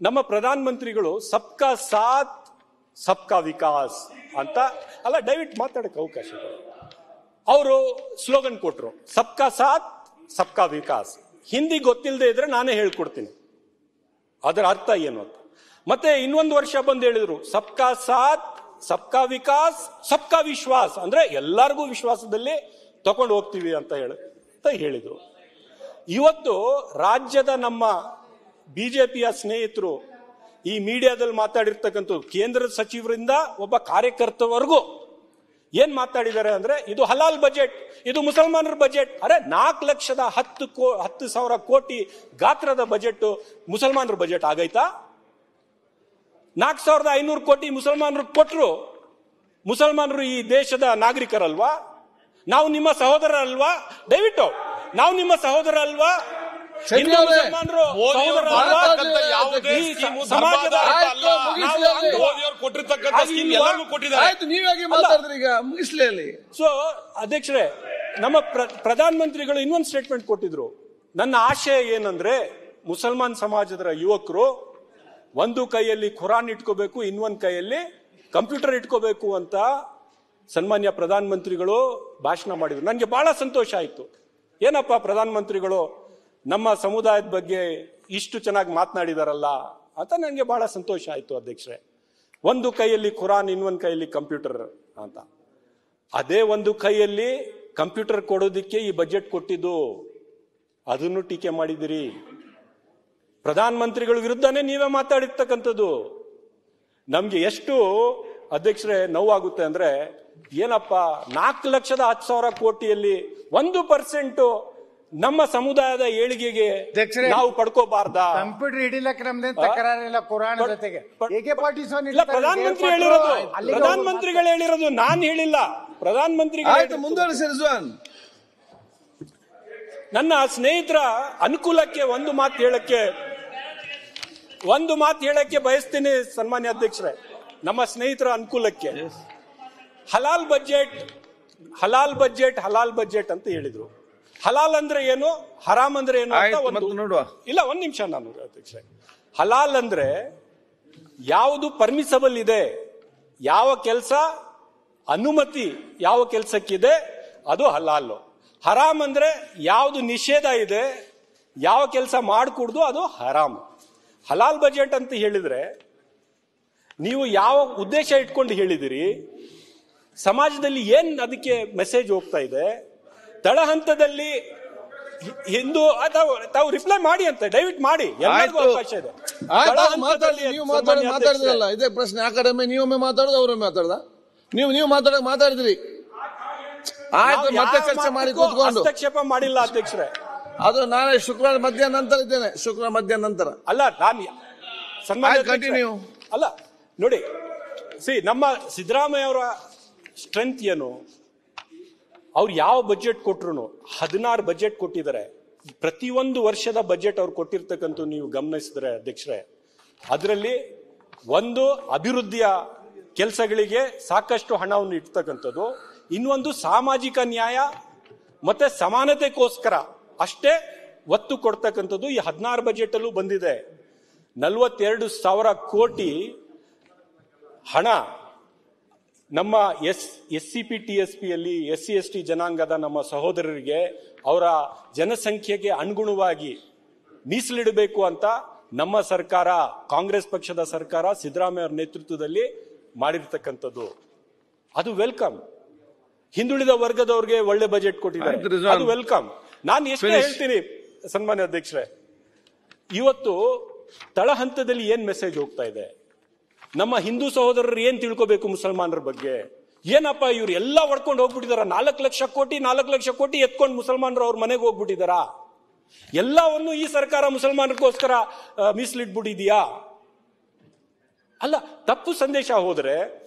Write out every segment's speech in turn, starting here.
ನಮ್ಮ ಪ್ರಧಾನ ಮಂತ್ರಿಗಳು ಸಬ್ಕಾ ಸಾಥ್ ಸಬ್ಕಾ ವಿಕಾಸ್ ಅಂತ ಅಲ್ಲ, ದಯವಿಟ್ಟು ಮಾತಾಡಕ್ಕೆ ಅವಕಾಶ. ಅವರು ಸ್ಲೋಗನ್ ಕೊಟ್ರು, ಸಬ್ಕಾ ಸಾಥ್ ಸಬ್ಕಾ ವಿಕಾಸ್. ಹಿಂದಿ ಗೊತ್ತಿಲ್ಲದೆ ಇದ್ರೆ ನಾನೇ ಹೇಳ್ಕೊಡ್ತೀನಿ ಅದರ ಅರ್ಥ ಏನು ಅಂತ. ಮತ್ತೆ ಇನ್ನೊಂದು ವರ್ಷ ಬಂದು ಹೇಳಿದ್ರು, ಸಬ್ಕಾ ಸಾಥ್ ಸಬ್ಕಾ ವಿಕಾಸ್ ಸಬ್ಕಾ ವಿಶ್ವಾಸ್, ಅಂದ್ರೆ ಎಲ್ಲರಿಗೂ ವಿಶ್ವಾಸದಲ್ಲಿ ತಗೊಂಡು ಹೋಗ್ತೀವಿ ಅಂತ ಹೇಳಿದ್ರು. ಇವತ್ತು ರಾಜ್ಯದ ನಮ್ಮ ಬಿಜೆಪಿಯ ಸ್ನೇಹಿತರು ಈ ಮೀಡಿಯಾದಲ್ಲಿ ಮಾತಾಡಿರ್ತಕ್ಕಂಥ ಕೇಂದ್ರ ಸಚಿವರಿಂದ ಒಬ್ಬ ಕಾರ್ಯಕರ್ತವರೆಗೂ ಏನ್ ಮಾತಾಡಿದ್ದಾರೆ ಅಂದ್ರೆ, ಇದು ಹಲಾಲ್ ಬಜೆಟ್, ಇದು ಮುಸಲ್ಮಾನರ ಬಜೆಟ್. ಅರೆ 4,10,000 ಕೋಟಿ ಗಾತ್ರದ ಬಜೆಟ್ ಮುಸಲ್ಮಾನರ ಬಜೆಟ್ ಆಗೈತಾ? 4,500 ಕೋಟಿ ಮುಸಲ್ಮಾನರು ಕೊಟ್ರು. ಮುಸಲ್ಮಾನರು ಈ ದೇಶದ ನಾಗರಿಕರಲ್ವಾ? ನಾವು ನಿಮ್ಮ ಸಹೋದರ ಅಲ್ವಾ? ದಯವಿಟ್ಟು ನಾವು ನಿಮ್ಮ ಸಹೋದರ ಅಲ್ವಾ? ಮುಸಲ್ಮಾನರು ಸಹೋದರ ಅಲ್ವಾ? ಸೊ ಅಧ್ಯಕ್ಷರೇ, ನಮ್ಮ ಪ್ರಧಾನ ಮಂತ್ರಿಗಳು ಇನ್ನೊಂದು ಸ್ಟೇಟ್ಮೆಂಟ್ ಕೊಟ್ಟಿದ್ರು. ನನ್ನ ಆಶಯ ಏನಂದ್ರೆ, ಮುಸಲ್ಮಾನ್ ಸಮಾಜದ ಯುವಕರು ಒಂದು ಕೈಯಲ್ಲಿ ಖುರಾನ್ ಇಟ್ಕೋಬೇಕು, ಇನ್ನೊಂದು ಕೈಯಲ್ಲಿ ಕಂಪ್ಯೂಟರ್ ಇಟ್ಕೋಬೇಕು ಅಂತ ಸನ್ಮಾನ್ಯ ಪ್ರಧಾನ ಮಂತ್ರಿಗಳು ಭಾಷಣ ಮಾಡಿದ್ರು. ನನಗೆ ಬಹಳ ಸಂತೋಷ ಆಯ್ತು. ಏನಪ್ಪ ಪ್ರಧಾನ ಮಂತ್ರಿಗಳು ನಮ್ಮ ಸಮುದಾಯದ ಬಗ್ಗೆ ಇಷ್ಟು ಚೆನ್ನಾಗಿ ಮಾತನಾಡಿದಾರಲ್ಲ ಅಂತ ನನಗೆ ಬಹಳ ಸಂತೋಷ ಆಯ್ತು ಅಧ್ಯಕ್ಷರೇ. ಒಂದು ಕೈಯಲ್ಲಿ ಖುರಾನ್, ಇನ್ನೊಂದು ಕೈಯಲ್ಲಿ ಕಂಪ್ಯೂಟರ್ ಅಂತ. ಅದೇ ಒಂದು ಕೈಯಲ್ಲಿ ಕಂಪ್ಯೂಟರ್ ಕೊಡೋದಿಕ್ಕೆ ಈ ಬಜೆಟ್ ಕೊಟ್ಟಿದ್ದು, ಅದನ್ನು ಟೀಕೆ ಮಾಡಿದಿರಿ. ಪ್ರಧಾನ ಮಂತ್ರಿಗಳ ವಿರುದ್ಧನೇ ನೀವೇ ಮಾತಾಡಿರ್ತಕ್ಕಂಥದ್ದು. ನಮ್ಗೆ ಎಷ್ಟು ಅಧ್ಯಕ್ಷರೇ ನೋವಾಗುತ್ತೆ ಅಂದ್ರೆ, ಏನಪ್ಪ 4,10,000 ಕೋಟಿಯಲ್ಲಿ 1% ನಮ್ಮ ಸಮುದಾಯದ ಏಳಿಗೆಗೆ ನಾವು ಪಡ್ಕೋಬಾರ್ದ? ಕಂಪ್ಯೂಟರ್ ಹಿಡಿಲಕ್ಕೆ ನಮ್ದೇನ್ ತಕರಾರಿಲ್ಲ ಕುರಾನ್ ಜೊತೆಗೆ. ಪ್ರಧಾನ ಮಂತ್ರಿ ಹೇಳಿರೋದು, ಪ್ರಧಾನ ಮಂತ್ರಿಗಳು ಹೇಳಿರೋದು, ನಾನ್ ಹೇಳಿಲ್ಲ. ಪ್ರಧಾನ ಮಂತ್ರಿಗಳು ಮುಂದುವರಿಸಿ. ನನ್ನ ಸ್ನೇಹಿತರ ಅನುಕೂಲಕ್ಕೆ ಒಂದು ಮಾತು ಹೇಳಕ್ಕೆ ಬಯಸ್ತೀನಿ ಸನ್ಮಾನ್ಯ ಅಧ್ಯಕ್ಷರೇ. ನಮ್ಮ ಸ್ನೇಹಿತರ ಅನುಕೂಲಕ್ಕೆ ಹಲಾಲ್ ಬಜೆಟ್ ಅಂತ ಹೇಳಿದ್ರು. ಹಲಾಲ್ ಅಂದ್ರೆ ಏನು, ಹರಾಮ್ ಅಂದ್ರೆ ಏನು ಅಂತ ನೋಡುವ. ಇಲ್ಲ, ಒಂದ್ ನಿಮಿಷ ನಾನು ಅಧ್ಯಕ್ಷರೇ. ಹಲಾಲ್ ಅಂದ್ರೆ ಯಾವುದು ಪರ್ಮಿಸಬಲ್ ಇದೆ, ಯಾವ ಕೆಲಸ ಅನುಮತಿ ಯಾವ ಕೆಲಸಕ್ಕಿದೆ ಅದು ಹಲಾಲ್. ಹರಾಮ್ ಅಂದ್ರೆ ಯಾವುದು ನಿಷೇಧ ಇದೆ, ಯಾವ ಕೆಲಸ ಮಾಡಕೂಡ್ದು ಅದು ಹರಾಮ್. ಹಲಾಲ್ ಬಜೆಟ್ ಅಂತ ಹೇಳಿದ್ರೆ ನೀವು ಯಾವ ಉದ್ದೇಶ ಇಟ್ಕೊಂಡು ಹೇಳಿದಿರಿ, ಸಮಾಜದಲ್ಲಿ ಏನ್ ಅದಕ್ಕೆ ಮೆಸೇಜ್ ಹೋಗ್ತಾ ಇದೆ, ತಳ ಹಂತದಲ್ಲಿ ಹಿಂದೂ ತಾವು ರಿಪ್ಲೈ ಮಾಡಿ ಅಂತ ದಯವಿಟ್ಟು ಮಾಡಿ, ಎಲ್ಲರಿಗೂ ಅವಕಾಶ ಇದೆ. ಮಾತಾಡಿದ್ರಲ್ಲ, ಇದೇ ಪ್ರಶ್ನೆ. ಆ ಕಡೆ ನೀವೊಮ್ಮೆ ಮಾತಾಡೋದು, ಅವರೊಮ್ಮೆ ನೀವು ಮಾತಾಡಿದ್ರಿ. ಆಯ್ತು, ಮತ್ತೆ ಚರ್ಚೆ ಮಾಡಿ ಕೂತ್ಕೊಂಡು. ಹಸ್ತಕ್ಷೇಪ ಮಾಡಿಲ್ಲ ಅಧ್ಯಕ್ಷರೇ. ಅದು ನಾಳೆ ಶುಕ್ರವಾರ ಮಧ್ಯಾಹ್ನ ನಂತರ ಇದ್ದೇನೆ. ಶುಕ್ರವಾರ ಮಧ್ಯಾಹ್ನ ನಂತರ ಅಲ್ಲ, ನಾನು ಕಂಟಿನ್ಯೂ ಅಲ್ಲ. ನೋಡಿ, ನಮ್ಮ ಸಿದ್ದರಾಮಯ್ಯ ಅವರ ಸ್ಟ್ರೆಂತ್ ಏನು? ಅವ್ರು ಯಾವ ಬಜೆಟ್ ಕೊಟ್ರು 16 ಬಜೆಟ್ ಕೊಟ್ಟಿದ್ದಾರೆ. ಪ್ರತಿಯೊಂದು ವರ್ಷದ ಬಜೆಟ್ ಅವ್ರು ಕೊಟ್ಟಿರ್ತಕ್ಕಂಥ ನೀವು ಗಮನಿಸಿದ್ರೆ ಅಧ್ಯಕ್ಷರೇ, ಅದರಲ್ಲಿ ಒಂದು ಅಭಿವೃದ್ಧಿಯ ಕೆಲಸಗಳಿಗೆ ಸಾಕಷ್ಟು ಹಣವನ್ನು ಇಡ್ತಕ್ಕಂಥದ್ದು, ಇನ್ನೊಂದು ಸಾಮಾಜಿಕ ನ್ಯಾಯ ಮತ್ತೆ ಸಮಾನತೆಗೋಸ್ಕರ ಅಷ್ಟೇ ಒತ್ತು ಕೊಡ್ತಕ್ಕಂಥದ್ದು ಈ 16 ಬಜೆಟ್ ಅಲ್ಲೂ ಬಂದಿದೆ. 42,000 ಕೋಟಿ ಹಣ ನಮ್ಮ SCP-TSP ಯಲ್ಲಿ SC/ST ಜನಾಂಗದ ನಮ್ಮ ಸಹೋದರರಿಗೆ ಅವರ ಜನಸಂಖ್ಯೆಗೆ ಅನುಗುಣವಾಗಿ ಮೀಸಲಿಡಬೇಕು ಅಂತ ನಮ್ಮ ಸರ್ಕಾರ, ಕಾಂಗ್ರೆಸ್ ಪಕ್ಷದ ಸರ್ಕಾರ, ಸಿದ್ದರಾಮಯ್ಯ ಅವರ ನೇತೃತ್ವದಲ್ಲಿ ಮಾಡಿರ್ತಕ್ಕಂಥದ್ದು. ಅದು ವೆಲ್ಕಮ್. ಹಿಂದುಳಿದ ವರ್ಗದವ್ರಿಗೆ ಒಳ್ಳೆ ಬಜೆಟ್ ಕೊಟ್ಟಿದ್ದಾರೆ, ಅದು ವೆಲ್ಕಮ್. ನಾನು ಎಷ್ಟು ಹೇಳ್ತೀನಿ ಸನ್ಮಾನ್ಯ ಅಧ್ಯಕ್ಷರೇ, ಇವತ್ತು ತಳ ಹಂತದಲ್ಲಿ ಏನ್ ಮೆಸೇಜ್ ಹೋಗ್ತಾ ಇದೆ, ನಮ್ಮ ಹಿಂದೂ ಸಹೋದರರು ಏನ್ ತಿಳ್ಕೋಬೇಕು ಮುಸಲ್ಮಾನರ ಬಗ್ಗೆ? ಏನಪ್ಪ ಇವ್ರು ಎಲ್ಲ ಹೊಡ್ಕೊಂಡು ಹೋಗ್ಬಿಟ್ಟಿದಾರ, 4 ಲಕ್ಷ ಕೋಟಿ ಎತ್ಕೊಂಡು ಮುಸಲ್ಮಾನರು ಅವ್ರ ಮನೆಗೆ ಹೋಗ್ಬಿಟ್ಟಿದಾರ. ಎಲ್ಲವನ್ನು ಈ ಸರ್ಕಾರ ಮುಸಲ್ಮಾನರಿಗೋಸ್ಕರ ಮೀಸಲಿಟ್ಬಿಟ್ಟಿದ್ಯಾ? ಅಲ್ಲ, ತಪ್ಪು ಸಂದೇಶ ಹೋದ್ರೆ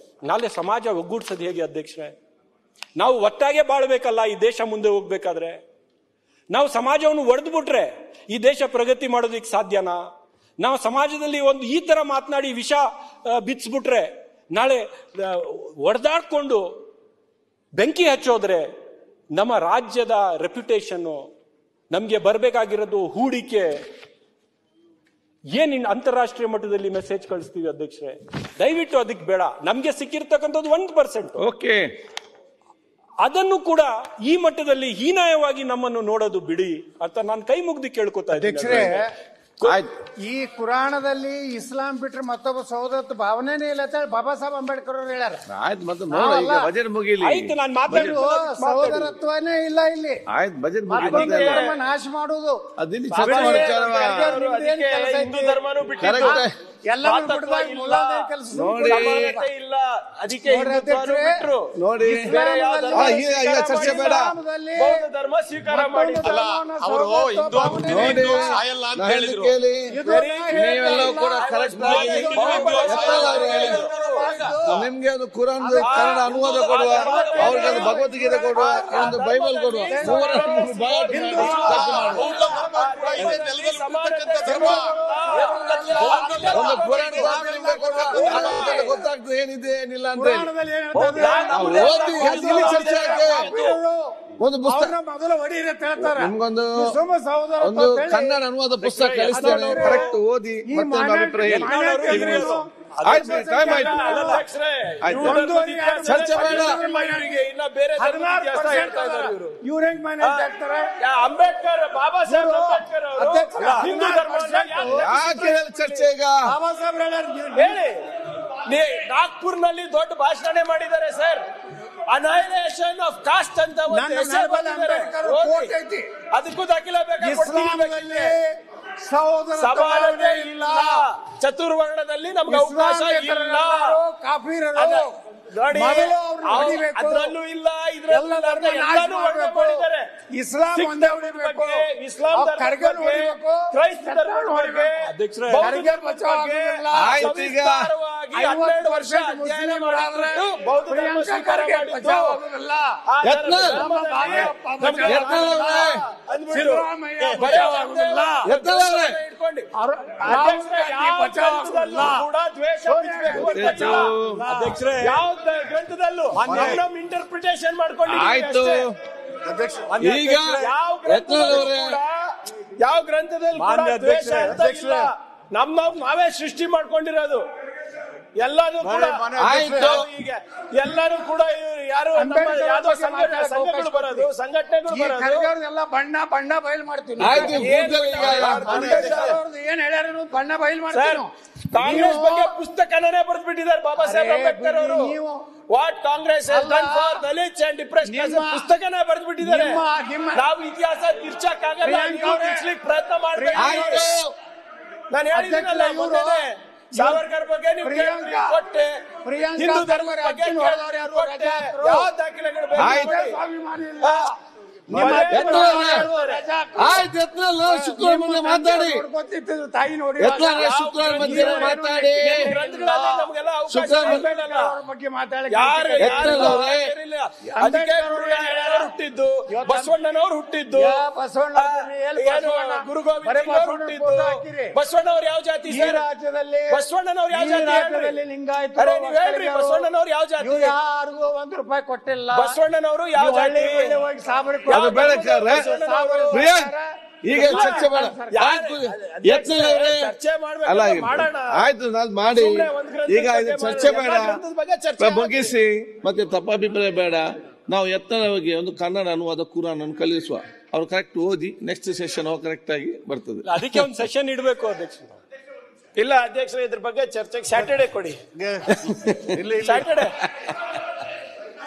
ನಾಳೆ ಸಮಾಜ ಒಗ್ಗೂಡ್ಸೋದು ಹೇಗೆ ಅಧ್ಯಕ್ಷರೇ? ನಾವು ಒಟ್ಟಾಗೆ ಬಾಳ್ಬೇಕಲ್ಲ ಈ ದೇಶ ಮುಂದೆ ಹೋಗ್ಬೇಕಾದ್ರೆ. ನಾವು ಸಮಾಜವನ್ನು ಒಡೆದು ಬಿಟ್ರೆ ಈ ದೇಶ ಪ್ರಗತಿ ಮಾಡೋದಕ್ಕೆ ಸಾಧ್ಯನಾ? ನಾವು ಸಮಾಜದಲ್ಲಿ ಒಂದು ಈ ತರ ಮಾತನಾಡಿ ವಿಷ ಬಿಚ್ಚಿಬಿಟ್ರೆ ನಾಳೆ ಒಡೆದಾಡ್ಕೊಂಡು ಬೆಂಕಿ ಹಚ್ಚೋದ್ರೆ ನಮ್ಮ ರಾಜ್ಯದ ರೆಪ್ಯುಟೇಷನ್, ನಮ್ಗೆ ಬರಬೇಕಾಗಿರೋದು ಹೂಡಿಕೆ, ಏನ್ ಅಂತಾರಾಷ್ಟ್ರೀಯ ಮಟ್ಟದಲ್ಲಿ ಮೆಸೇಜ್ ಕಳಿಸ್ತೀವಿ ಅಧ್ಯಕ್ಷರೇ? ದಯವಿಟ್ಟು ಅದಕ್ಕೆ ಬೇಡ. ನಮ್ಗೆ ಸಿಕ್ಕಿರ್ತಕ್ಕಂಥದ್ದು 1%. ಓಕೆ, ಅದನ್ನು ಕೂಡ ಈ ಮಟ್ಟದಲ್ಲಿ ಹೀನಾಯವಾಗಿ ನಮ್ಮನ್ನು ನೋಡೋದು ಬಿಡಿ ಅಂತ ನಾನು ಕೈ ಮುಗ್ದು ಕೇಳ್ಕೊತಾ ಅಧ್ಯಕ್ಷರೇ, ಆಯ್ತು. ಈ ಕುರಾಣದಲ್ಲಿ ಇಸ್ಲಾಂ ಬಿಟ್ರೆ ಮತ್ತೊಬ್ಬ ಸಹೋದರತ್ವ ಭಾವನೆನೇ ಇಲ್ಲ ಅಂತ ಹೇಳಿ ಬಾಬಾ ಸಾಹೇಬ್ ಅಂಬೇಡ್ಕರ್ ಅವರು ಹೇಳ್ಯಾರ. ಆಯ್ತು, ಮತ್ತೆ ನೋಡ, ಈಗ ಬಜೆಟ್ ಮುಗಿಲಿ. ಆಯ್ತು, ನಾನು ಮಾತಾಡಿದ್ದು ಸಹೋದರತ್ವನೇ ಇಲ್ಲ ಇಲ್ಲಿ. ಆಯ್ತು, ಬಜೆಟ್ ಮತ್ತೊಂದು ಮುಗಿಲಿ. ಧರ್ಮ ನಾಶ ಮಾಡುವುದು ಅದಿಲ್ಲಿ ಚರ್ಚೆ ಮಾಡೋ ವಿಚಾರವ. ಹಿಂದೂ ಧರ್ಮನೂ ಕರೆಕ್ಟ್. ಎಲ್ಲರೂ ಬಿಡ್ದಾಗ ಮುಲಾಂದಾರಿ ಕೆಲಸ ನೋಡಿ, ಇಲ್ಲ, ಅದಕ್ಕೆ ಹಿಂದುತ್ವನೂ ಬಿಟ್ರು. ನೋಡಿ, ಈಗ ಚರ್ಚೆ ಬೇಡ. ಬೌದ್ಧ ಧರ್ಮ ಸ್ವೀಕಾರ ಮಾಡಿಲ್ಲ. ಅವರು ಹಿಂದೂ ನೋಡಿ, ಸಾಯಲ್ಲ ಅಂತ ಹೇಳಿದ್ರು. ಕೇಳಿ, ನೀವೆಲ್ಲವೂ ಕೂಡ ಕರೆಕ್ಟ್ ಆಗಿ ನಿಮ್ಗೆ ಒಂದು ಕುರಾನ್ ಕನ್ನಡ ಅನುವಾದ ಕೊಡುವ, ಅವ್ರಿಗೆ ಒಂದು ಭಗವದ್ಗೀತೆ ಕೊಡುವ, ಒಂದು ಬೈಬಲ್ ಕೊಡುವ, ಒಂದು ಕುರಾನ್ ಗೊತ್ತಾಗ್ತದೆ ಏನಿದೆ ಏನಿಲ್ಲ ಅಂತ ಓದಿ ಇಲ್ಲಿ ಚರ್ಚೆ ಹಾಕಿ ಒಂದು ಪುಸ್ತಕ ಮೊದಲು ಹೊಡೀರಿ ಅಂತ ಹೇಳ್ತಾರೆ. ನಿಮ್ಗೊಂದು ಸಹೋದರ ಒಂದು ಕನ್ನಡ ಅನುವಾದ ಪುಸ್ತಕ ಕಳಿಸ್ತೇನೆ, ಕರೆಕ್ಟ್ ಓದಿ ಮತ್ತೆ ನಿಮ್ಮ ಅಭಿಪ್ರಾಯ ಹೇಳಿ. ಆಯ್ತು, ಟೈಮ್ ಆಯ್ತು, ಚರ್ಚೆ ಬೇಡ. ಇನ್ನ ಬೇರೆ ಇತಿಹಾಸ ಹೇಳ್ತಾ ಇದ್ದಾರೆ ಇವರು. ಇವ್ರು ಹೆಂಗ್ ಮೈನಾರಿಟಿ ಆಗ್ತಾರೆ? ಅಂಬೇಡ್ಕರ್, ಬಾಬಾ ಸಾಹೇಬ್ ಅಂಬೇಡ್ಕರ್ ಅವರು ಹಿಂದೂ ಧರ್ಮ ಯಾಕೆ ಹೇಳಿ ಚರ್ಚೆ ಈಗ? ಬಾಬಾ ಸಾಹೇಬ್ ಹೇಳಿ. ನಾಗ್ಪುರ್ನಲ್ಲಿ ದೊಡ್ಡ ಭಾಷಣ ಮಾಡಿದ್ದಾರೆ ಸರ್. ಅನೈಲೇಷನ್ ಆಫ್ ಕಾಸ್ಟ್ ಅಂತ ಒಂದು ಹೆಸರು ಬಂದಿದ್ದಾರೆ. ಅದಕ್ಕೂ ದಾಖಲೆ ಇಸ್ಲಾಂನಲ್ಲಿ ಸಹೋದರ ಸಮಾನತೆ ಇಲ್ಲ, ಚತುರ್ವರ್ಣದಲ್ಲಿ ನಮ್ಗೆ ಅವಕಾಶ ಇಲ್ಲ. ಕಾಫಿರರು ನೋಡಿ, ಅದ್ರಲ್ಲೂ ಇಲ್ಲ, ಇದ್ರಲ್ಲೂ ಎಲ್ಲಾನು ವರ್ಣನೆ ಮಾಡಿದ್ದಾರೆ. ಇಸ್ಲಾಂ ಒಂದೇ ಹೊಡಿಬೇಕು, ಇಸ್ಲಾಂ ಧರ್ಮದ ಬಗ್ಗೆ, ಕ್ರೈಸ್ತ ಧರ್ಮದ ಬಗ್ಗೆ, ಬೌದ್ಧ ಧರ್ಮದ ಬಗ್ಗೆ ವಿಸ್ತಾರವಾಗಿ 12 ವರ್ಷ ಅಧ್ಯಯನ ಮಾಡಿದ್ರು. ಬೌದ್ಧ ಧರ್ಮ ಸ್ವೀಕಾರ ಮಾಡಿದ್ದು ಇಟ್ಕೊಂಡು ಕೂಡ ದ್ವೇಷ ಅಧ್ಯಕ್ಷರೇ, ಯಾವ ಗ್ರಂಥದಲ್ಲೂ ನಮ್ಮ ಇಂಟರ್ಪ್ರಿಟೇಷನ್ ಆಯ್ತು. ಮಾಡ್ಕೊಂಡಿದ್ದೀವಿ. ಈಗ ಯಾವ ಗ್ರಂಥದಲ್ಲಿ ಕೂಡ ದ್ವೇಷ ಅಂತ ಇಲ್ಲ. ನಾವೇ ಸೃಷ್ಟಿ ಮಾಡ್ಕೊಂಡಿರೋದು ಎಲ್ಲಾನು ಕೂಡ. ಆಯ್ತು. ಈಗ ಎಲ್ಲರೂ ಕೂಡ ಯಾರು ಯಾವ್ದೋ ಸಂಘಟನೆಗಳು ಬರೋದು, ಸಂಘಟನೆಗಳು ಬರೋದು ಎಲ್ಲ ಬಣ್ಣ ಬಣ್ಣ ಬಯಲು ಮಾಡ್ತೀನಿ. ಆಯ್ತು, ಏನ್ ಹೇಳ್ಯಾರ ಬಣ್ಣ ಬಯಲು ಮಾಡ್ತೀನಿ. ಕಾಂಗ್ರೆಸ್ ಬಗ್ಗೆ ಪುಸ್ತಕನೇ ಬರೆದು ಬಿಟ್ಟಿದ್ದಾರೆ ಬಾಬಾ ಸಾಹೇಬ್ ಅಂಬೇಡ್ಕರ್ ಅವರು. What Congress Dalits and depression ಪುಸ್ತಕನೇ ಬರೆದು ಬಿಟ್ಟಿದ್ದಾರೆ. ನಾವು ಇತಿಹಾಸ ತಿರ್ಚಕ್ಕಾಗಲ್ಲ, ಪ್ರಯತ್ನ ಮಾಡಬೇಕು. ನಾನು ಹೇಳಿದ್ದೀನಲ್ಲ ಮೊನ್ನೆ, ಸಾವರ್ಕರ್ ಬಗ್ಗೆ ನೀವು ಕೊಟ್ಟೆ, ಹಿಂದೂ ಧರ್ಮದ ಬಗ್ಗೆ ಕೊಟ್ಟೆ, ಯಾವ ದಾಖಲೆಗಳು ಆಯ್ತು. ಯತ್ನಾಳ್ ಶುಕ್ರವಾರ ಮುಂದೆ ಮಾತಾಡಿ, ತಾಯಿ ನೋಡಿ ಶುಕ್ರವಾರ ಮಧ್ಯೆ ಮಾತಾಡಿ, ಬಗ್ಗೆ ಮಾತಾಡಿ. ಹುಟ್ಟಿದ್ದು ಬಸವಣ್ಣನವರು ಹುಟ್ಟಿದ್ದು, ಗುರು ಗೋವಿಂದ ಹುಟ್ಟಿದ್ದು. ಬಸವಣ್ಣವ್ರು ಯಾವ ಜಾತಿ ಸರ್? ರಾಜ್ಯದಲ್ಲಿ ಬಸವಣ್ಣನವ್ರು ಯಾವ ಜಾತಿ? ಲಿಂಗಾಯತ. ಹೇಳ್ರಿ, ಬಸವಣ್ಣನವ್ರು ಯಾವ ಜಾತಿ? ಯಾರಿಗೂ ₹1 ಕೊಟ್ಟಿಲ್ಲ. ಬಸವಣ್ಣನವರು ಯಾವ ಜಾತಿ? ಅದು ಬೆಳಕಾರೆ ಪ್ರಿಯಾಂಕ್. ಈಗ ಚರ್ಚೆ ಬೇಡ. ಚರ್ಚೆ ಅಲ್ಲ, ಮಾಡೋಣ. ಆಯ್ತು, ನಾನು ಮಾಡಿ. ಈಗ ಇದು ಚರ್ಚೆ ಬೇಡ, ಮುಗಿಸಿ. ಮತ್ತೆ ತಪ್ಪಾಭಿಪ್ರಾಯ ಬೇಡ. ನಾವು ಯತ್ನವಾಗಿ ಒಂದು ಕನ್ನಡ ಅನುವಾದ ಕುರಾನ್ ಅನ್ನು ಕಲಿಸುವ. ಅವ್ರು ಕರೆಕ್ಟ್ ಓದಿ ನೆಕ್ಸ್ಟ್ ಸೆಷನ್ ಕರೆಕ್ಟ್ ಆಗಿ ಬರ್ತದೆ. ಅದಕ್ಕೆ ಒಂದು ಸೆಷನ್ ಇಡಬೇಕು ಅಧ್ಯಕ್ಷ. ಇಲ್ಲ ಅಧ್ಯಕ್ಷರೇ, ಇದ್ರ ಬಗ್ಗೆ ಚರ್ಚೆಗೆ ಸ್ಯಾಟರ್ಡೆ ಕೊಡಿ.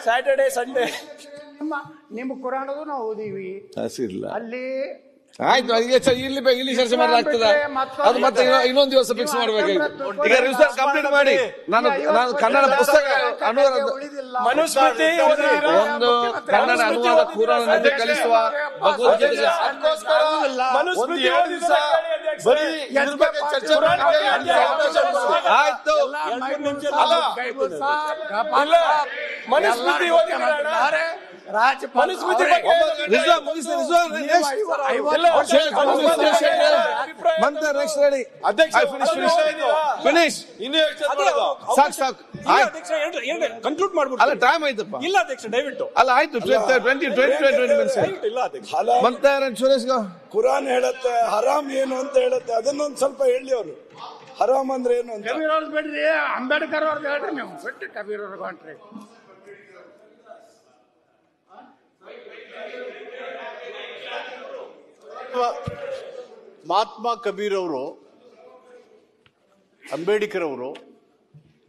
ಸ್ಯಾಟರ್ಡೆ ಸಂಡೇ ನಿಮ್ಮ ಕುರಾಣದು ನಾವು ಓದಿವಿ ಹಸಿಲ್ಲ. ಅಲ್ಲಿ. ಆಯ್ತು, ಇಲ್ಲಿ ಚರ್ಚೆ ಮಾಡಲಾಗ್ತದ. ಅದು ಮತ್ತೆ ಇನ್ನೊಂದು ದಿವಸ ಫಿಕ್ಸ್ ಮಾಡ್ಬೇಕಾಗಿತ್ತು. ಈಗ ರಿಸರ್ಚ್ ಕಂಪ್ಲೀಟ್ ಮಾಡಿ. ನಾನು ಕನ್ನಡ ಪುಸ್ತಕ ಅನುವಾದ, ಮನುಸ್ಮೃತಿ ಒಂದು ಕನ್ನಡ ಅನುವಾದ ಕುರಾನ್ ಕಲಿಸುವ, ಭಗವದ್ಗೀತೆ ಮನುಸ್ಮೃತಿ ಆಯ್ತು. ಮನುಸ್ಮೃತಿ ಓದಿ ಮನುಸ್ಮೃತಿ ಬಗ್ಗೆ ರಿಜ್ವಾನ್ ಮುಗಿಸಿ, ರಿಜ್ವಾನ್ ಮಂತ್ರ ನೆಕ್ಸ್ಟ್ ರೆಡಿ. ಅಧ್ಯಕ್ಷ ಫಿನಿಶ್. ಇನ್ನು ಎಷ್ಟು ಜನ ಮಾಡೋದು? ಸಾಕು ಇಲ್ಲ ಅಧ್ಯಕ್ಷ, ಕನ್ಕ್ಲೂಡ್ ಅಲ್ಲ, ಮಾಡ್ಬಿಡ್ತೀನಿ. ಟೈಮ್ ಆಯ್ತಪ್ಪ. ಇಲ್ಲ ಅಧ್ಯಕ್ಷ, ದಯವಿಟ್ಟು. ಅಲ್ಲ ಆಯ್ತು, 20 minutes. ಇಲ್ಲ ಅಧ್ಯಕ್ಷ. ಮಂತ್ರ ಸುರೇಶ್ ಕುರಾನ್ ಹೇಳುತ್ತೆ ಹರಾಮ್ ಏನು ಅಂತ ಹೇಳುತ್ತೆ, ಅದನ್ನೊಂದು ಸ್ವಲ್ಪ ಹೇಳಿ ಅವರು. ಹರಾಮ್ ಅಂದ್ರೆ ಏನು ಅಂತ. ಕಬೀರ್ ಅವ್ರದ್ದು ಬಿಡ್ರಿ, ಅಂಬೇಡ್ಕರ್ ಅವ್ರದ್ದು ಹೇಳ್ರಿ ನೀವು. ಬಿಟ್ಟು ಕಬೀರ್ ಅವ್ರಿಗೆ ಹೊಂಟ್ರಿ. ಮಹಾತ್ಮ ಕಬೀರ್ ಅವರು, ಅಂಬೇಡ್ಕರ್ ಅವರು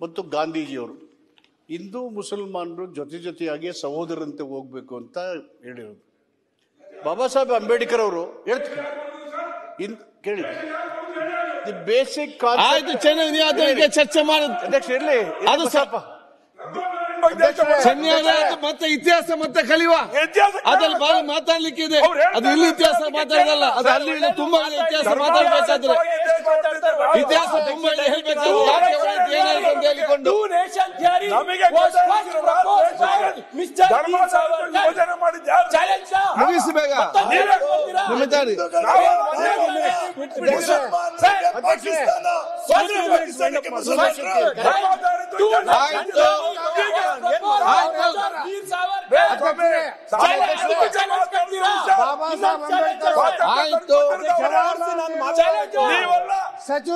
ಮತ್ತು ಗಾಂಧೀಜಿಯವರು ಹಿಂದೂ ಮುಸಲ್ಮಾನರು ಜೊತೆಯಾಗಿ ಸಹೋದರಂತೆ ಹೋಗ್ಬೇಕು ಅಂತ ಹೇಳಿರೋದು. ಬಾಬಾ ಸಾಹೇಬ್ ಅಂಬೇಡ್ಕರ್ ಅವರು ಕೇಳಿ, ದಿ ಬೇಸಿಕ್ ಆಯ್ತು, ಚೆನ್ನಾಗಿ ನೀವು ಅದಕ್ಕೆ ಚರ್ಚೆ ಮಾಡಿ ಅಧ್ಯಕ್ಷ ಇರ್ಲಿ, ಅದು ಸ್ವಲ್ಪ ಮತ್ತೆ ಇತಿಹಾಸ ಮತ್ತೆ ಕಲಿಯುವ ಅದ್ರಲ್ಲಿ ಬಾರಿ ಮಾತಾಡ್ಲಿಕ್ಕೆ ಇದೆ. ಅದು ಇಲ್ಲಿ ಇತಿಹಾಸ ಮಾತಾಡೋದಲ್ಲ, ಅದು ಅಲ್ಲಿ ಇಲ್ಲಿ ತುಂಬಾ ಇತಿಹಾಸ ಮಾತಾಡ್ಬೇಕಾದ್ರೆ ಇತಿಹಾಸ ತುಂಬಾ ಹೇಳ್ಬೇಕಾದ್ರೆ ಏನಾಯ್ತು ಅಂತ ಹೇಳಿಕೊಂಡು ಮುಗಿಸಿ ಬೇಗ ನಿಮಿತಾಡಿ. ಆಯ್ತು, ಸಚಿವ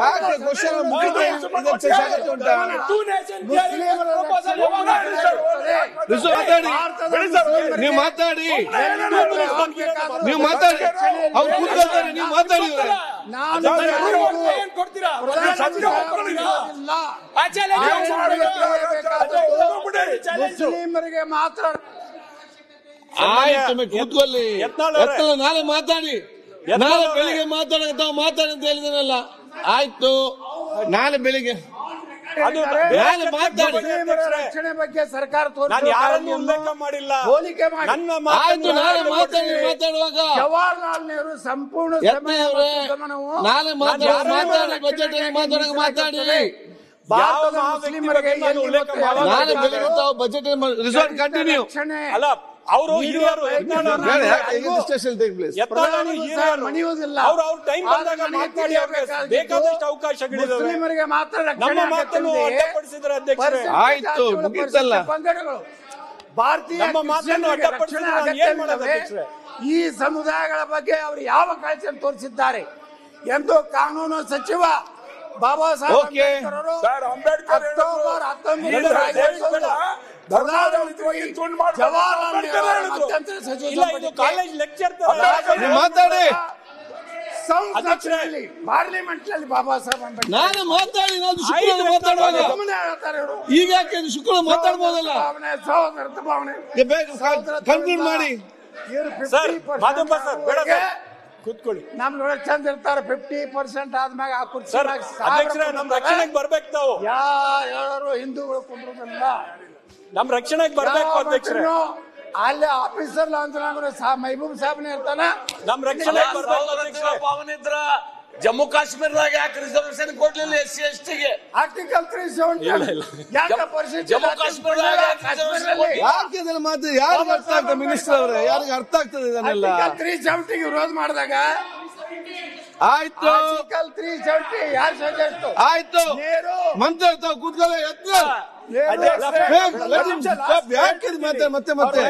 ಯಾಕೆ ಕ್ವಶನ್ ಮುಗಿದ್ರೆ ಉಂಟಾ? ನೀವು ಮಾತಾಡಿ, ನೀವು ಮಾತಾಡಿ, ಅವ್ರು ಕೂತ್ಕೊಳ್ತಾರೆ, ನೀವು ಮಾತಾಡಿ. ಮುಸ್ಲಿಮರಿಗೆ ಮಾತ್ರ ಆಯ್ತು, ಕೂತ್ಕೊಳ್ಳಿ. ನಾಳೆ ಮಾತಾಡಿ, ನಾಳೆ ಬೆಳಿಗ್ಗೆ ಮಾತಾಡಿ ಅಂತ ಹೇಳಿದನಲ್ಲ. ಆಯ್ತು, ನಾಳೆ ಬೆಳಿಗ್ಗೆ ರಕ್ಷಣೆ ಬಗ್ಗೆ ಸರ್ಕಾರ ನಾನು ಯಾರನ್ನು ಉಲ್ಲೇಖ ಮಾಡಿಲ್ಲ, ಹೋಲಿಕೆ ಮಾಡಿ. ಆಯ್ತು, ನಾಳೆ ಮಾತಾಡುವಾಗ ಜವಾಹರ್ಲಾಲ್ ನೆಹರು ಸಂಪೂರ್ಣ ನಾಳೆ ಮಾತಾಡಿ, ಬಜೆಟ್ ಮಾತಾಡಿ. ಭಾರತದ ಮುಸ್ಲಿಮರಿಗೆ ನಾಳೆ ಬೆಳಿಗ್ಗೆ ತಾವು ಬಜೆಟ್ ರಿಸಲ್ಟ್ ಕಂಟಿನ್ಯೂ. ಅಲ್ಲ, ಅವರು ಹಿರಿಯರು, ಮಣಿಯುವುದಿಲ್ಲ. ಅವ್ರ ಟೈಮ್ ಬಂದಾಗ ಮಾತನಾಡಿ, ಬೇಕಾದಷ್ಟು ಅವಕಾಶಗಳಿದ್ದಾವೆ. ಮುಸ್ಲಿಮರಿಗೆ ಮಾತ್ರ ನಮ್ಮ ಮಾತನ್ನು ಅಡ್ಡಪಡಿಸಿದ್ರೆ ಅಧ್ಯಕ್ಷರೇ. ಆಯ್ತು, ಮುಗಿತಲ್ಲ. ಭಾರತೀಯ ನಮ್ಮ ಮಾತನ್ನು ಅಡ್ಡಪಡಿಸಿದ್ರೆ ಏನ್ ಮಾಡೋದು ಅಧ್ಯಕ್ಷರೇ? ಈ ಸಮುದಾಯಗಳ ಬಗ್ಗೆ ಅವರು ಯಾವ ಕಾಳಜಿಯನ್ನು ತೋರಿಸಿದ್ದಾರೆ ಎಂದು ಕಾನೂನು ಸಚಿವ ಬಾಬಾ ಸಾಹೇಬ್ ಅಂಬೇಡ್ಕರ್ ಅವರು ಅಕ್ಟೋಬರ್ 1950 ಜವಾಹರ್ಲಾಲ್ ನೆಹರು ಸಚಿವ ಕಾಲೇಜ್ ಲೆಕ್ಚರ್ ಮಾತಾಡಿ, ಸಂಸತ್ನಲ್ಲಿ ಪಾರ್ಲಿಮೆಂಟ್ ನಲ್ಲಿ ಬಾಬಾ ಸಾಹೇಬ್ ಅಂಬೇಡ್ಕರ್ ನಾನು ಮಾತಾಡಿ. ನಾನು ಶುಕ್ರವಾರ ಮಾತಾಡುವಾಗ ಈಗ ಯಾಕೆ ಶುಕ್ರವಾರ ಮಾತಾಡ್ಬೋದಲ್ಲ? ಸಹೋದರತ್ವ ಭಾವನೆ ಕನ್ಕ್ಲೂಡ್ ಮಾಡಿ. ಕೂತ್ಕೊಳ್ಳಿ. ನಮ್ದೊಳಗೆ ಚಂದ ಇರ್ತಾರೆ. 50% ಆದ್ಮ್ಯಾಗ ಆ ಕುರ್ಚಿ ಅಧ್ಯಕ್ಷರೇ, ನಮ್ ರಕ್ಷಣೆಗೆ ಬರ್ಬೇಕು ತಾವು. ಯಾರು ಹಿಂದೂಗಳು ಕುಂದ್ರುದಿಲ್ಲ. ನಮ್ ರಕ್ಷಣೆಗೆ ಬರ್ಬೇಕು ಅಧ್ಯಕ್ಷರೇ. ಅಲ್ಲಿ ಆಫೀಸರ್ ಮೈಬೂಬ್ ಸಾಹೇಬ್ನೇ ಇರ್ತಾನ. ನಮ್ ರಕ್ಷಣೆಗೆ ಬರ್ಬೇಕು. ಜಮ್ಮು ಕಾಶ್ಮೀರದಾಗ ಯಾಕೆ ರಿಸರ್ವೇಶನ್ ಕೊಡ್ಲಿಲ್ಲ SC ST ಗೆ? ಆರ್ಟಿಕಲ್ 370 ಯಾಕೆ ಪರಿಸ್ಥಿತಿ ಜಮ್ಮು ಕಾಶ್ಮೀರದಾಗ ಯಾಕೆ ಇದನ್ನ ಮಾತು ಯಾರಿಗೆ ಅರ್ಥ ಆಗ್ತದೆ? ಮಿನಿಸ್ಟರ್ ಅವರೇ, ಯಾರಿಗೆ ಅರ್ಥ ಆಗ್ತದೆ ಇದನ್ನೆಲ್ಲ? 370 ವಿರೋಧ ಮಾಡಿದಾಗ ಆಯ್ತು, ಆರ್ಟಿಕಲ್ 370 ಯಾರು ಸಜೆಸ್ಟ್? ಆಯ್ತು, ಮಂತ್ರ ಕೂತ್ಕೊಳ್ಳಿ. ಮತ್ತೆ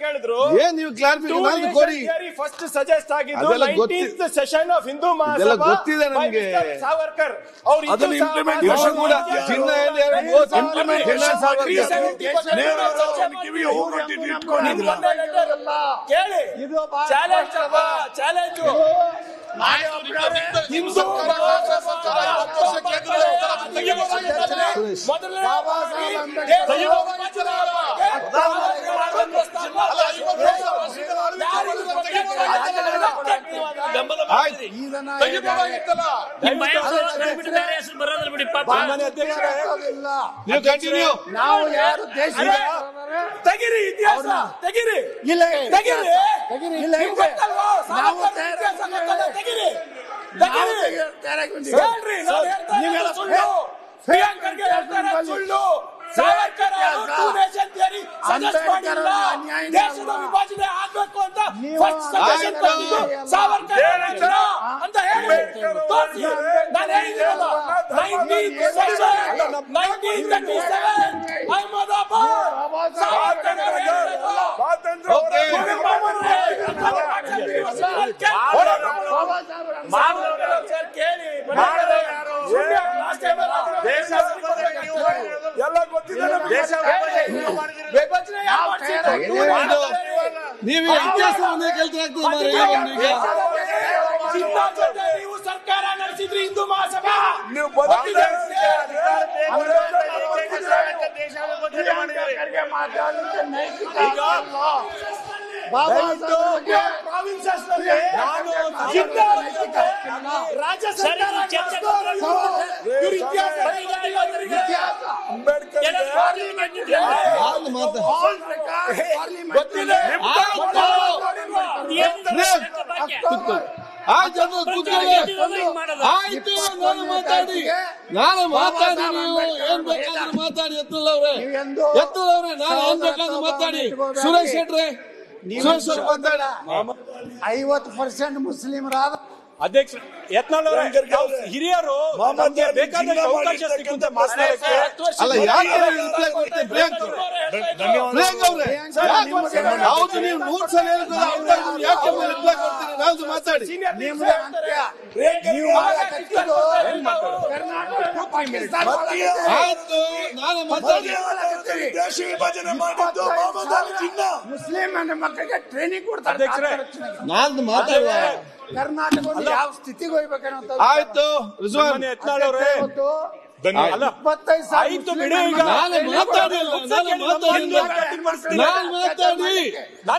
ಕೇಳಿದ್ರು. ಏನ್ ನೀವು ಕ್ಲಾರಿಫಿಕೇಶನ್ ಕೊಡಿ. ಫಸ್ಟ್ ಸಜೆಸ್ಟ್ ಆಗಿದ್ದು ಅದೆಲ್ಲ 19th ಸೆಷನ್ ಆಫ್ ಹಿಂದೂ ಇದೆಲ್ಲ ಗೊತ್ತಿದೆ ನಮ್ಗೆ. ಸಾವರ್ಕರ್ ಅದನ್ನು ಇಂಪ್ಲಿಮೆಂಟೇಷನ್ ಕೂಡ ಚಿನ್ನ ಕೇಳಿ. ಚಾಲೆಂಜ್ ಹಿಂದೂ ನೀವು ಕಂಟಿನ್ಯೂ. ನಾವು ಯಾರು ದೇಶ ತೆಗಿರಿ ಇತಿಹಾಸ ತೆಗಿರಿ ಇಲ್ಲ ತೆಗಿರಿ ಇಲ್ಲ ಗೊತ್ತಲ್ವಾ ನಾವು ಇತಿಹಾಸ ಗೊತ್ತಲ್ಲ ತೆಗಿರಿ ಹೇಳ್ರಿ ನಾನು ಹೇಳ್ತಾ ಇರೋದು ಸುಳ್ಳು ಪ್ರಿಯಾಂಕರ್ಗೆ ಹೇಳ್ತಾರೆ ಸುಳ್ಳು Savarkar two nation theory suggest ಮಾಡಿಲ್ಲ ದೇಶದ ವಿಭಜನೆ ಆಗ್ಬೇಕು ಅಂತ ಫಸ್ಟ್ ಸಜೆಷನ್ ಕೊಟ್ಟಿದ್ದು ಸಾವರ್ಕರ್ ಅಂತ ಹೇಳಿ ತೋರಿಸಿ ನಾನು ಹೇಳಿದ್ದೀನಲ್ಲ 1937 ಅಹಮದಾಬಾದ್ ಸಾವರ್ಕರ್ ಕೇಳಿ ಎಲ್ಲ ಗೊತ್ತಿದೆ ನೀವು ಇತಿಹಾಸವನ್ನೇ ಕಲ್ತಾಗ್ತದೆ ನೀವು ಸರ್ಕಾರ ನಡೆಸಿದ್ರಿ ಹಿಂದೂ ಮಹಾಸಭಾ ನೀವು ರಾಜ್ಯ ಸರ್ಕಾರ ಆಯ್ತು ನಾನು ಮಾತಾಡಿ ನೀವು ಏನ್ ಬೇಕಾದ್ರೂ ಮಾತಾಡಿ ಎತ್ತಲವ್ರೆ ನಾನು ಏನ್ ಬೇಕಾದ್ರೂ ಮಾತಾಡಿ ಸುರೇಶ್ ಶೆಟ್ರೆ 50% ಮುಸ್ಲಿಮರಾದ ಅಧ್ಯಕ್ಷ ಯತ್ನಾಳ್ ಅವರೇ ಹಿರಿಯರು ನಮಗೆ ಬೇಕಾದಷ್ಟು ಅವಕಾಶ ಸಿಕ್ಕಂತೆ ಮಾತನಾಡಕ್ಕೆ ಅಲ್ಲ ಯಾಕೆ ರಿಪ್ಲೈ ಕೊಡ್ತೀವಿ ಪ್ರಿಯಾಂಕ್ ಅವರೇ ಹೌದು ನೀವು 100 ಸಲ ಹೇಳಿದ್ರೆ ಯಾಕೆ ರಿಪ್ಲೈ ಕೊಡ್ತೀರಿ ನಾವು ಮಾತಾಡಿ ಆಯ್ತು ನಾನು ಮಾತಾಡಿ ದೇಶ ವಿಭಜನೆ ಮಾಡಿದ್ದು ಮೊಹಮ್ಮದ್ ಅಲಿ ಜಿನ್ನಾ ಮುಸ್ಲಿಂ ಮಕ್ಕಳಿಗೆ ಟ್ರೈನಿಂಗ್ ಕೊಡ್ತಾರೆ ನಾನು ಮಾತಾಡುವ ಕರ್ನಾಟಕದಲ್ಲಿ ಯಾವ ಸ್ಥಿತಿಗೆ ಹೋಗ್ಬೇಕನ್ನೋ ಆಯ್ತು ರಿಜ್ವಾನ್ ಯತ್ನಾಳ್ ಅವರೇ ಅಲ್ಲ 25,000 ಆಯ್ತು ಬಿಡಿ ಈಗ ನಾನು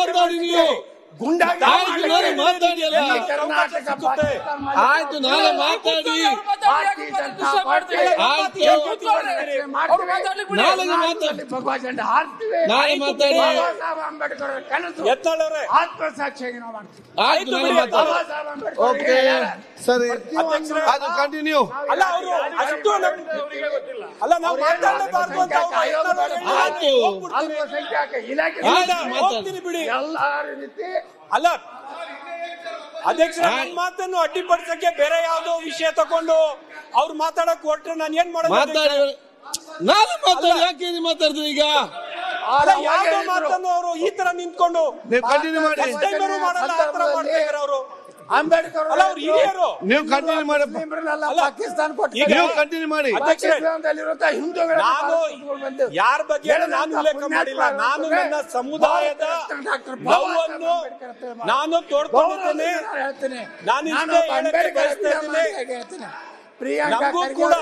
ಮಾತಾಡಿ ನೀವು ಮಾತಾಡಿ ಅಲ್ಲ ಕರ್ನಾಟಕ ಆಯ್ತು ನಾನು ಮಾತಾಡಿ ಭಗವಾ ಜೆಂಡ ಹಾರ್ತೀವಿ ನಾನು ಮಾತಾಡಿ ಬಾಬಾ ಸಾಹೇಬ್ ಅಂಬೇಡ್ಕರ್ ಕನಸು ಯತ್ನಾಳ್ ಅವರೇ ಆತ್ಮಸಾಕ್ಷಿಯಾಗಿ ನಾವು ಮಾಡ್ತೀವಿ ಆಯ್ತು ನಾನು ಮಾತಾಡಿ ಬಾಬಾ ಸಾಹೇಬ್ ಅಂಬೇಡ್ಕರ್ ಓಕೆ ಸರಿ ಅಧ್ಯಕ್ಷರೇ ಅದು ಕಂಟಿನ್ಯೂ ಅಲ್ಲ ಅವರು ಅಷ್ಟು ಅಲ್ಲ ನಾವು ಮಾತಾಡಲೇಬಾರ್ದು ಅಂತ ಆಯ್ತು ಅಲ್ಪಸಂಖ್ಯಾತ ಇಲಾಖೆ ಹೋಗ್ತೀನಿ ಬಿಡಿ ಎಲ್ಲಾ ರೀತಿ ಅಲ್ಲ ಅಧ್ಯಕ್ಷರ ನನ್ನ ಮಾತನ್ನು ಅಡ್ಡಿಪಡಿಸಕ್ಕೆ ಬೇರೆ ಯಾವ್ದೋ ವಿಷಯ ತಗೊಂಡು ಅವ್ರು ಮಾತಾಡಕ್ ಹೊರಟ್ರೆ ನಾನು ಏನ್ ಮಾಡೋದು ನಾನು ಮಾತಾಡಿ ಯಾಕೆ ಮಾತಾಡ್ತೀನಿ ಈಗ ಯಾವ್ದೋ ಮಾತನ್ನು ಅವರು ಈ ತರ ನಿಂತ್ಕೊಂಡು ನೀವು ಕಂಟಿನ್ಯೂ ಮಾಡಿ ಮಾಡಲ್ಲ ಆ ತರ ಮಾಡ್ತಿದ್ದಾರೆ ಅವರು ಅಂಬೇಡ್ಕರ್ ಅಲ್ಲ ಅವ್ರು ಹಿರಿಯರು ನೀವು ಕಂಟಿನ್ಯೂ ಮಾಡಿ ಪಾಕಿಸ್ತಾನ ನೀವು ಕಂಟಿನ್ಯೂ ಮಾಡಿ ನಾನು ಯಾರ ಬಗ್ಗೆ ನಾನು ಉಲ್ಲೇಖ ಮಾಡಿಲ್ಲ ನಾನು ನನ್ನ ಸಮುದಾಯದ ನೋವನ್ನು ನಾನು ತೋಡ್ಕೊಂಡಿದ್ದೇನೆ ನಾನು ಇಷ್ಟೇ ಹೇಳಕ್ಕೆ ಬಯಸ್ತಾ ಇದ್ದೇನೆ ನಮಗೂ ಕೂಡ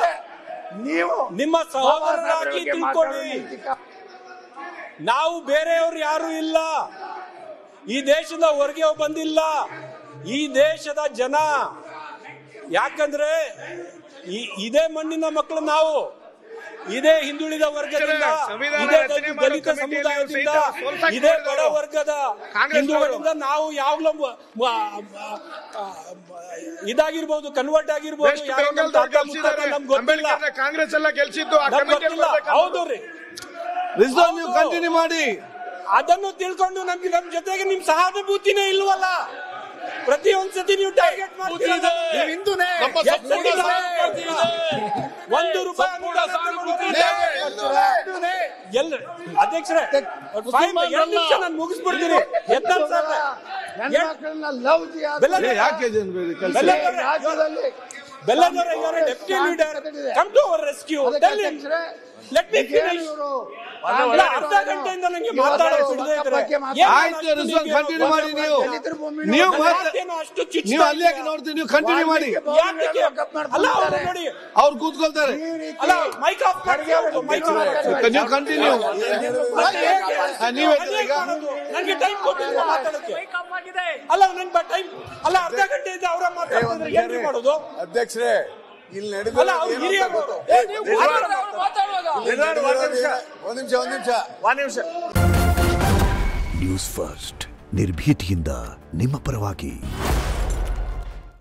ನೀವು ನಿಮ್ಮ ಸಹೋದರರಾಗಿ ತಿಳ್ಕೊಳ್ಳಿ ನಾವು ಬೇರೆಯವರು ಯಾರು ಇಲ್ಲ ಈ ದೇಶದ ಹೊರಗೆ ಬಂದಿಲ್ಲ ಈ ದೇಶದ ಜನ ಯಾಕಂದ್ರೆ ಇದೇ ಮಣ್ಣಿನ ಮಕ್ಕಳು ನಾವು ಇದೇ ಹಿಂದುಳಿದ ವರ್ಗದಿಂದ ಇದೇ ದಲಿತ ಸಮುದಾಯದಿಂದ ಇದೇ ಬಡ ವರ್ಗದ ಹಿಂದೂಗಳಿಂದ ನಾವು ಯಾವಾಗಲೂ ಇದಾಗಿರ್ಬೋದು ಕನ್ವರ್ಟ್ ಆಗಿರ್ಬೋದು ನಮ್ಗೆ ಗೊತ್ತಿಲ್ಲ ಕಾಂಗ್ರೆಸ್ ಎಲ್ಲ ಗೆಲ್ಸಿದ್ದು ಹೌದು ರೀ ರಿಜ್ವಾನ್ ನೀವು ಕಂಟಿನ್ಯೂ ಮಾಡಿ ಅದನ್ನು ತಿಳ್ಕೊಂಡು ನಮ್ ಜೊತೆಗೆ ನಿಮ್ ಸಹಾನುಭೂತಿನೇ ಇಲ್ವಲ್ಲ ಪ್ರತಿಯೊಂದ್ಸತಿ ನೀವು ಟಾರ್ಗೆಟ್ ಮಾಡ್ತೀರಿ ₹1 ಎಲ್ಲ ಅಧ್ಯಕ್ಷರೇ 2 ನಿಮಿಷ ನಾನು ಮುಗಿಸ್ಬಿಡ್ತೀನಿ ಯಾಕೆ ಬೆಲ್ಲದವರ deputy leader come to our rescue let me finish ಅರ್ಧ ಗಂಟೆಯಿಂದ ನನಗೆ ಮಾತಾಡೋದು ಆಯ್ತು ರಿಜ್ವಾನ್ ಕಂಟಿನ್ಯೂ ಮಾಡಿ ನೀವು ನೀವು ಅಲ್ಲಿ ಯಾಕೆ ನೋಡ್ತೀವಿ ನೀವು ಕಂಟಿನ್ಯೂ ಮಾಡಿ ಅಲ್ಲ ಅವರು ನೋಡಿ ಅವ್ರು ಕೂತ್ಕೊಳ್ತಾರೆ ಅಲ್ಲ ಮೈಕ್ ಆಫ್ ನೀವು ಕಂಟಿನ್ಯೂ ನೀವೇ ನನಗೆ ಟೈಮ್ ಕೊಟ್ಟಿಲ್ಲ ಮಾತಾಡೋಕೆ ಅಲ್ಲ ನನ್ಗೆ ಟೈಮ್ ಅಲ್ಲ ಅರ್ಧ ಗಂಟೆಯಿಂದ ಅವರ ಮಾತಾಡಿದ್ರೆ ಏನು ಮಾಡೋದು ಅಧ್ಯಕ್ಷರೇ ಇಲ್ಲಿ ಅಲ್ಲ ಅವ್ರು ಹಿರಿಯರು ಒಂದ್ ನಿಮಿಷ. ನ್ಯೂಸ್ ಫಸ್ಟ್ ನಿರ್ಭೀತಿಯಿಂದ ನಿಮ್ಮ ಪರವಾಗಿ.